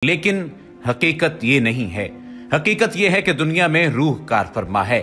लेकिन हकीकत ये नहीं है। हकीकत ये है कि दुनिया में रूह कार फरमा है।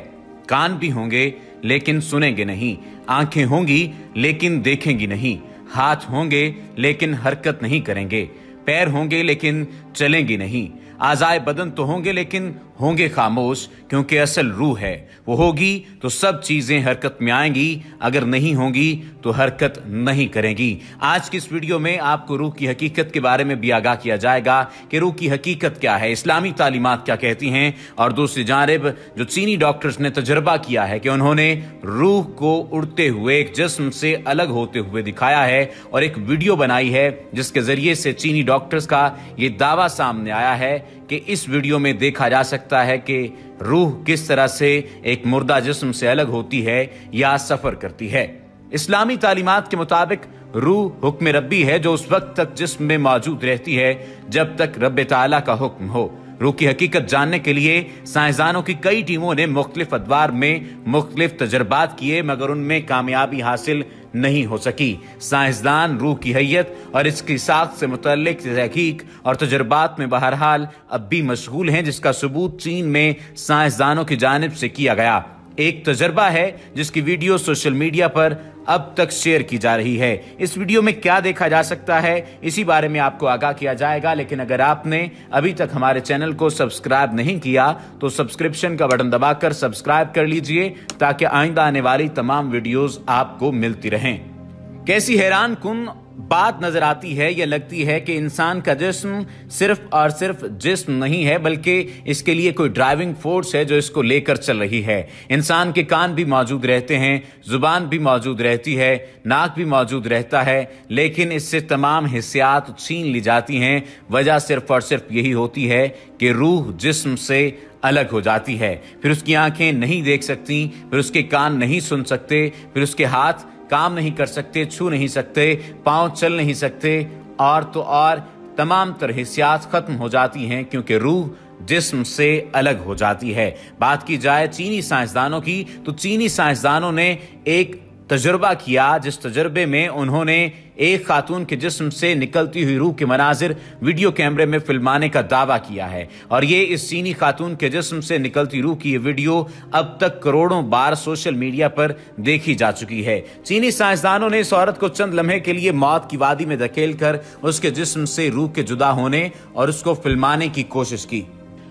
कान भी होंगे लेकिन सुनेंगे नहीं, आंखें होंगी लेकिन देखेंगी नहीं, हाथ होंगे लेकिन हरकत नहीं करेंगे, पैर होंगे लेकिन चलेंगी नहीं, आज़ाए बदन तो होंगे लेकिन होंगे खामोश, क्योंकि असल रूह है। वो होगी तो सब चीजें हरकत में आएंगी, अगर नहीं होंगी तो हरकत नहीं करेंगी। आज की इस वीडियो में आपको रूह की हकीकत के बारे में भी आगाह किया जाएगा कि रूह की हकीकत क्या है, इस्लामी तालीमात क्या कहती हैं, और दूसरी जानिब जो चीनी डॉक्टर्स ने तजर्बा किया है कि उन्होंने रूह को उड़ते हुए एक जिस्म से अलग होते हुए दिखाया है और एक वीडियो बनाई है जिसके जरिए से चीनी डॉक्टर्स का ये दावा सामने आया है कि इस वीडियो में देखा जा सकता है कि रूह किस तरह से एक मुर्दा जिस्म से अलग होती है या सफर करती है। इस्लामी तालीमात के मुताबिक रूह हुक्म रब्बी है जो उस वक्त तक जिस्म में मौजूद रहती है जब तक रब ताला का हुक्म हो। रूह की हकीकत जानने के लिए साइंसदानों की कई टीमों ने मुख्तलिफ अदवार में मुख्तलिफ तजर्बात किए, मगर उनमें कामयाबी हासिल नहीं हो सकी। साइंसदान रूह की हैयत और इसकी साख्त से मुतल्लिक तहकीक और तजर्बात में बहरहाल अब भी मशगूल हैं, जिसका सबूत चीन में साइंसदानों की जानिब से किया गया। एक तजर्बा है जिसकी वीडियो सोशल मीडिया पर अब तक शेयर की जा रही है। इस वीडियो में क्या देखा जा सकता है, इसी बारे में आपको आगाह किया जाएगा। लेकिन अगर आपने अभी तक हमारे चैनल को सब्सक्राइब नहीं किया तो सब्सक्रिप्शन का बटन दबाकर सब्सक्राइब कर लीजिए ताकि आइंदा आने वाली तमाम वीडियोस आपको मिलती रहें। कैसी हैरान कुन बात नजर आती है, यह लगती है कि इंसान का जिस्म सिर्फ और सिर्फ जिस्म नहीं है, बल्कि इसके लिए कोई ड्राइविंग फोर्स है जो इसको लेकर चल रही है। इंसान के कान भी मौजूद रहते हैं, जुबान भी मौजूद रहती है, नाक भी मौजूद रहता है, लेकिन इससे तमाम हिस्सियात छीन ली जाती हैं। वजह सिर्फ और सिर्फ यही होती है कि रूह जिस्म से अलग हो जाती है। फिर उसकी आंखें नहीं देख सकती, फिर उसके कान नहीं सुन सकते, फिर उसके हाथ काम नहीं कर सकते, छू नहीं सकते, पांव चल नहीं सकते, और तो और तमाम तरह हिस्सियात खत्म हो जाती हैं, क्योंकि रूह जिस्म से अलग हो जाती है। बात की जाए चीनी साइंसदानों की, तो चीनी साइंसदानों ने एक तजुर्बा किया जिस तजुर्बे में उन्होंने एक खातून के जिस्म से निकलती हुई रूह के मनाजिर वीडियो कैमरे में फिल्माने का दावा किया है। और ये इस चीनी खातून के जिस्म से निकलती रूह की ये वीडियो अब तक करोड़ों बार सोशल मीडिया पर देखी जा चुकी है। चीनी साइंसदानों ने इस औरत को चंद लम्हे के लिए मौत की वादी में धकेल कर उसके जिस्म से रूह के जुदा होने और उसको फिल्माने की कोशिश की।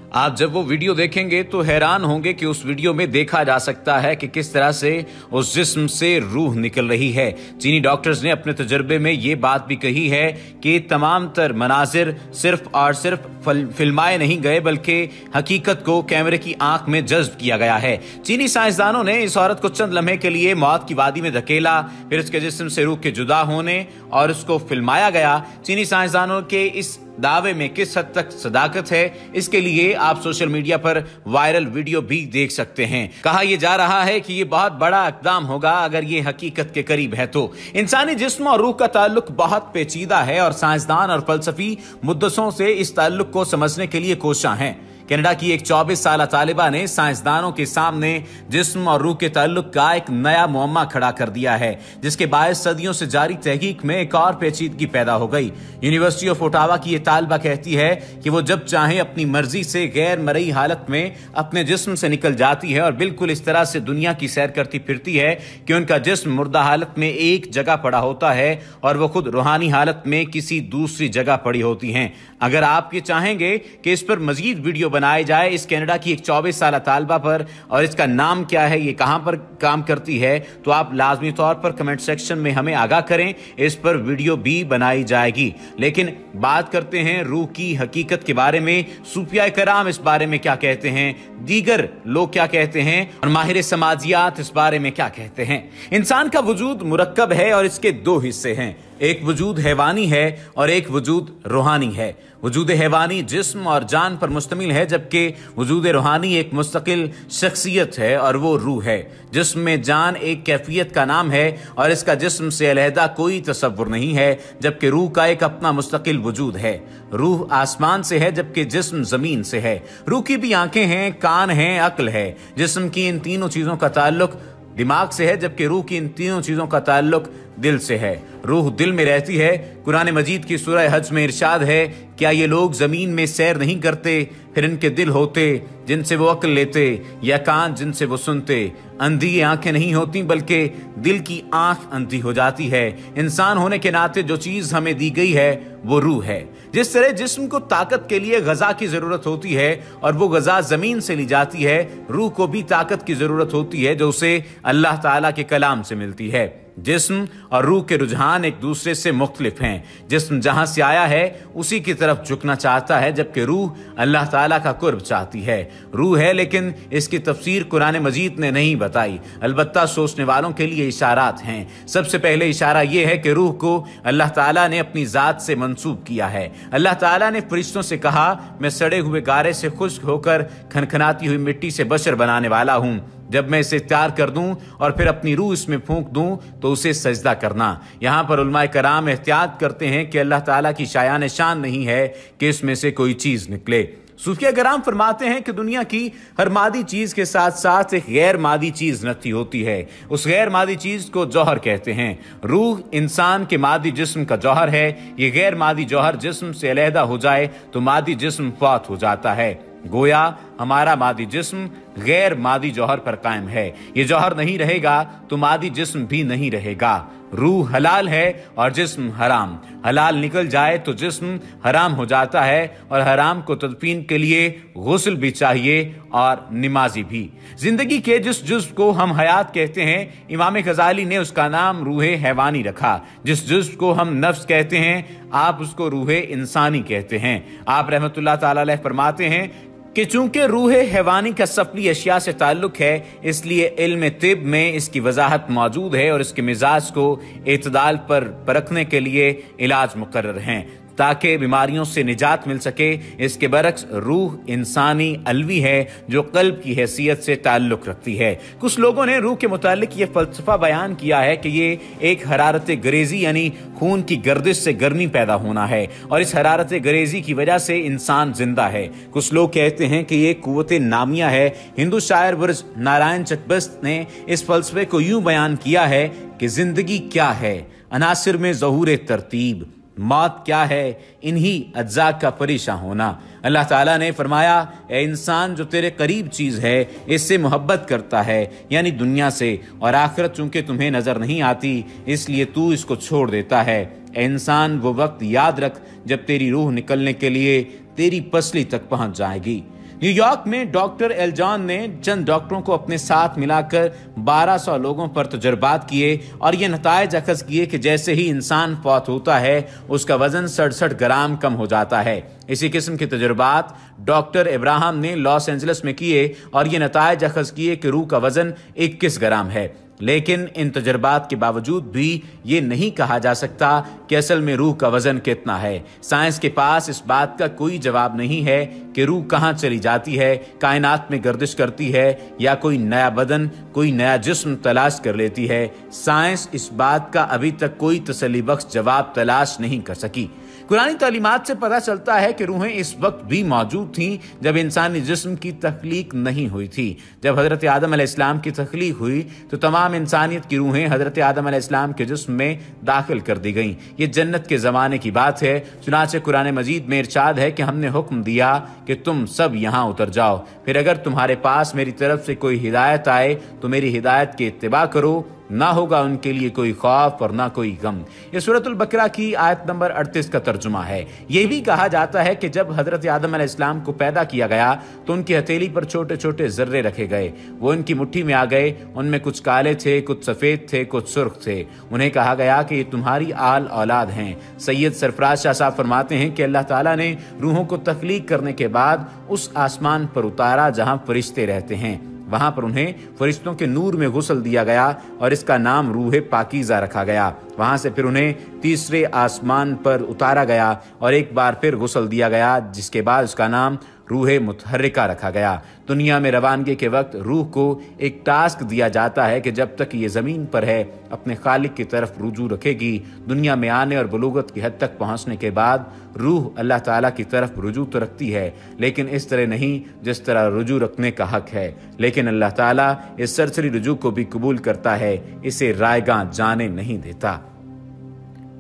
आप जब वो वीडियो देखेंगे तो हैरान होंगे कि उस वीडियो में देखा जा सकता है कि किस तरह से उस जिस्म से रूह निकल रही है। चीनी डॉक्टर्स ने अपने तजर्बे में ये बात भी कही है कि तमाम तर मनाजिर सिर्फ और सिर्फ फिल्माए नहीं गए, बल्कि हकीकत को कैमरे की आंख में जज्ब किया गया है। चीनी साइंसदानों ने इस औरत को चंद लम्हे के लिए मौत की वादी में धकेला, फिर उसके जिस्म से रूह के जुदा होने और उसको फिल्माया गया। चीनी साइंसदानों के इस दावे में किस हद तक सदाकत है, इसके लिए आप सोशल मीडिया पर वायरल वीडियो भी देख सकते हैं। कहा यह जा रहा है कि यह बहुत बड़ा इक़दाम होगा अगर ये हकीकत के करीब है तो। इंसानी जिस्म और रूह का ताल्लुक बहुत पेचीदा है और साइंसदान और फलसफी मुद्दसों से इस ताल्लुक को समझने के लिए कोशां हैं। कनाडा की एक 24 साल तालिबा ने साइंसदानों के सामने जिस्म और रूह के ताल्लुक का एक नया मुअम्मा खड़ा कर दिया है, जिसके बायस सदियों से जारी तहकीक में एक और पेचीदगी पैदा हो गई। यूनिवर्सिटी ऑफ ओटावा की ये तालिबा कहती है कि वो जब चाहे अपनी मर्जी से गैर मरई हालत में अपने जिस्म से निकल जाती है और बिल्कुल इस तरह से दुनिया की सैर करती फिरती है कि उनका जिस्म मुर्दा हालत में एक जगह पड़ा होता है और वो खुद रूहानी हालत में किसी दूसरी जगह पड़ी होती हैं। अगर आप ये चाहेंगे कि इस पर मजीद वीडियो बनाए जाए इस कनाडा की एक 24 साल तालिबा पर, और इसका नाम क्या है, ये कहां पर काम करती है, तो आप लाजमी तौर पर कमेंट सेक्शन में हमें आगाह करें, इस पर वीडियो भी बनाई जाएगी। लेकिन बात करते हैं रूह की हकीकत के बारे में। सूफिया कराम इस बारे में क्या कहते हैं, दीगर लोग क्या कहते हैं, और माहिर समाजियात इस बारे में क्या कहते हैं। इंसान का वजूद मुरक्कब है और इसके दो हिस्से हैं, एक वजूद हैवानी है और एक वजूद रूहानी है। वजूद हैवानी जिस्म और जान पर मुश्तमिल है, जबकि वजूद रूहानी एक मुस्तकिल शख्सियत है और वो रूह है। जिस्म में जान एक कैफियत का नाम है और इसका जिस्म से अलहदा कोई तसव्वुर नहीं है, जबकि रूह का एक अपना मुस्तकिल वजूद है। रूह आसमान से है जबकि जिस्म जमीन से है। रूह की भी आंखें हैं, कान हैं, अक्ल है। जिस्म की इन तीनों चीजों का ताल्लुक दिमाग से है, जबकि रूह की इन तीनों चीजों का ताल्लुक दिल से है। रूह दिल में रहती है। कुरान मजीद की सूरह हज में इरशाद है, क्या ये लोग जमीन में सैर नहीं करते, फिर इनके दिल होते जिनसे वो अक्ल लेते, या कान जिनसे वो सुनते। अंधी आंखें नहीं होती बल्कि दिल की आंख अंधी हो जाती है। इंसान होने के नाते जो चीज हमें दी गई है वो रूह है। जिस तरह जिस्म को ताकत के लिए गजा की जरूरत होती है और वो गजा जमीन से ली जाती है, रूह को भी ताकत की जरूरत होती है जो उसे अल्लाह ताला के कलाम से मिलती है। जिस्म और रूह के रुझान एक दूसरे से मुख्तलिफ हैं। जिस्म जहां से आया है उसी की तरफ झुकना चाहता है, जबकि रूह अल्लाह ताला का कुर्ब चाहती है। रूह है, लेकिन इसकी तफसीर कुरान मजीद ने नहीं बताई, अलबत्ता सोचने वालों के लिए इशारात हैं। सबसे पहले इशारा यह है कि रूह को अल्लाह ताला ने अपनी जात से मंसूब किया है। अल्लाह ताला ने फरिश्तों से कहा, मैं सड़े हुए गारे से खुश्क होकर खनखनाती हुई मिट्टी से बशर बनाने वाला हूं। जब मैं इसे तैयार कर दूं और फिर अपनी रूह इसमें फूंक दूं तो उसे सजदा करना। यहाँ पर उलमाए कराम एहतियात करते हैं कि अल्लाह ताला की शायान शान नहीं है कि इसमें से कोई चीज निकले। सूफिया कराम फरमाते हैं कि दुनिया की हर मादी चीज के साथ साथ एक गैर मादी चीज नती होती है। उस गैर मादी चीज को जौहर कहते हैं। रूह इंसान के मादी जिस्म का जौहर है। ये गैर मादी जौहर जिस्म से अलहदा हो जाए तो मादी जिस्म फौत हो जाता है। गोया हमारा मादी जिस्म गैर मादी जौहर पर कायम है। ये जौहर नहीं रहेगा तो मादी जिस्म भी नहीं रहेगा। रूह हलाल है और जिस्म हराम। हलाल निकल जाए तो जिस्म हराम हो जाता है और हराम को तदफीन के लिए गुस्ल भी चाहिए और नमाजी भी। जिंदगी के जिस जुज़्व को हम हयात कहते हैं, इमाम गजाली ने उसका नाम रूहे हैवानी रखा। जिस जुज़्व को हम नफ्स कहते हैं, आप उसको रूहे इंसानी कहते हैं। आप रहमतुल्लाह ताला अलैह फरमाते हैं कि चूंकि रूहे हैवानी का सफली अशिया से ताल्लुक है, इसलिए इल्म तिब में इसकी वजाहत मौजूद है और इसके मिजाज को एतदाल पर परखने के लिए इलाज मुकर्रर हैं ताकि बीमारियों से निजात मिल सके। इसके बरक्स रूह इंसानी अलवी है जो कल्ब की हैसियत से ताल्लुक रखती है। कुछ लोगों ने रूह के मुतालिक ये फलसफा बयान किया है कि ये एक हरारत गरेजी यानी खून की गर्दिश से गर्मी पैदा होना है और इस हरारत गरेजी की वजह से इंसान जिंदा है। कुछ लोग कहते हैं कि ये कुव्वत नामिया है। हिंदू शायर बुर्ज नारायण चकबस्त ने इस फलसफे को यूं बयान किया है कि जिंदगी क्या है, अनासिर में ज़हूर तरतीब, मौत क्या है, इन्हीं अज्जा का परेशान होना। अल्लाह ताला ने फरमाया, ए इंसान, जो तेरे करीब चीज है इससे मोहब्बत करता है यानी दुनिया से, और आखिरत चूंकि तुम्हें नजर नहीं आती इसलिए तू इसको छोड़ देता है। ए इंसान, वो वक्त याद रख जब तेरी रूह निकलने के लिए तेरी पसली तक पहुंच जाएगी। न्यूयॉर्क में डॉक्टर एल्जॉन ने चंद डॉक्टरों को अपने साथ मिलाकर 1200 लोगों पर तजर्बात किए और ये नतायज अखज़ किए कि जैसे ही इंसान फौत होता है उसका वजन 67 ग्राम कम हो जाता है। इसी किस्म के तजर्बात डॉक्टर इब्राहिम ने लॉस एंजलिस में किए और ये नतायज अखज़ किए कि रूह का वजन 21 ग्राम है। लेकिन इन तजर्बात के बावजूद भी ये नहीं कहा जा सकता कि असल में रूह का वजन कितना है। साइंस के पास इस बात का कोई जवाब नहीं है कि रूह कहाँ चली जाती है, कायनात में गर्दिश करती है या कोई नया बदन, कोई नया जिस्म तलाश कर लेती है। साइंस इस बात का अभी तक कोई तसल्ली बख्श जवाब तलाश नहीं कर सकी। कुरानी तालीमात से पता चलता है कि रूहें इस वक्त भी मौजूद थीं जब इंसानी जिस्म की तख्लीक नहीं हुई थी। जब हजरत आदम अलैहिस्सलाम की तख्लीक हुई तो तमाम इंसानियत की रूहें हजरत आदम अलैहिस्सलाम के जिस्म में दाखिल कर दी गईं। ये जन्नत के ज़माने की बात है। चुनांचे कुरान मजीद में इरशाद है कि हमने हुक्म दिया कि तुम सब यहाँ उतर जाओ, फिर अगर तुम्हारे पास मेरी तरफ से कोई हिदायत आए तो मेरी हिदायत की इत्तिबा करो, ना होगा उनके लिए कोई खौफ और ना कोई गम। ये सूरतुल बकरा की आयत नंबर 38 का तर्जुमा है। यह भी कहा जाता है कि जब हजरत आदम अलैहिस्सलाम को पैदा किया गया तो उनकी हथेली पर छोटे छोटे जर्रे रखे गए। वो उनकी मुट्ठी में आ गए। उनमें कुछ काले थे, कुछ सफेद थे, कुछ सुर्ख थे। उन्हें कहा गया कि ये तुम्हारी आल औलाद हैं। सैयद सरफराज शाह साहब फरमाते हैं कि अल्लाह ताला ने रूहों को तख्लीक करने के बाद उस आसमान पर उतारा जहां फरिश्ते रहते हैं। वहां पर उन्हें फरिश्तों के नूर में गुस्ल दिया गया और इसका नाम रूह पाकीज़ा रखा गया। वहां से फिर उन्हें तीसरे आसमान पर उतारा गया और एक बार फिर गुस्ल दिया गया, जिसके बाद उसका नाम रूह मुतहर्रिका रखा गया। दुनिया में रवानगी के वक्त रूह को एक टास्क दिया जाता है कि जब तक ये ज़मीन पर है अपने खालिक की तरफ रुजू रखेगी। दुनिया में आने और बलूगत की हद तक पहुंचने के बाद रूह अल्लाह ताला की तरफ रुजू तो रखती है, लेकिन इस तरह नहीं जिस तरह रुजू रखने का हक है। लेकिन अल्लाह ताला इस सरसरी रुजू को भी कबूल करता है, इसे रायगां जाने नहीं देता।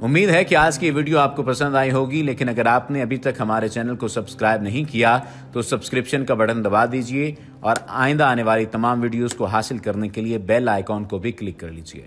امید ہے کہ آج کی ویڈیو آپ کو پسند آئی ہوگی، لیکن اگر آپ نے ابھی تک ہمارے چینل کو سبسکرائب نہیں کیا تو سبسکرپشن کا بٹن دبا دیجئے اور آئندہ آنے والی تمام ویڈیوز کو حاصل کرنے کے لیے بیل آئیکن کو بھی کلک کر لیجئے۔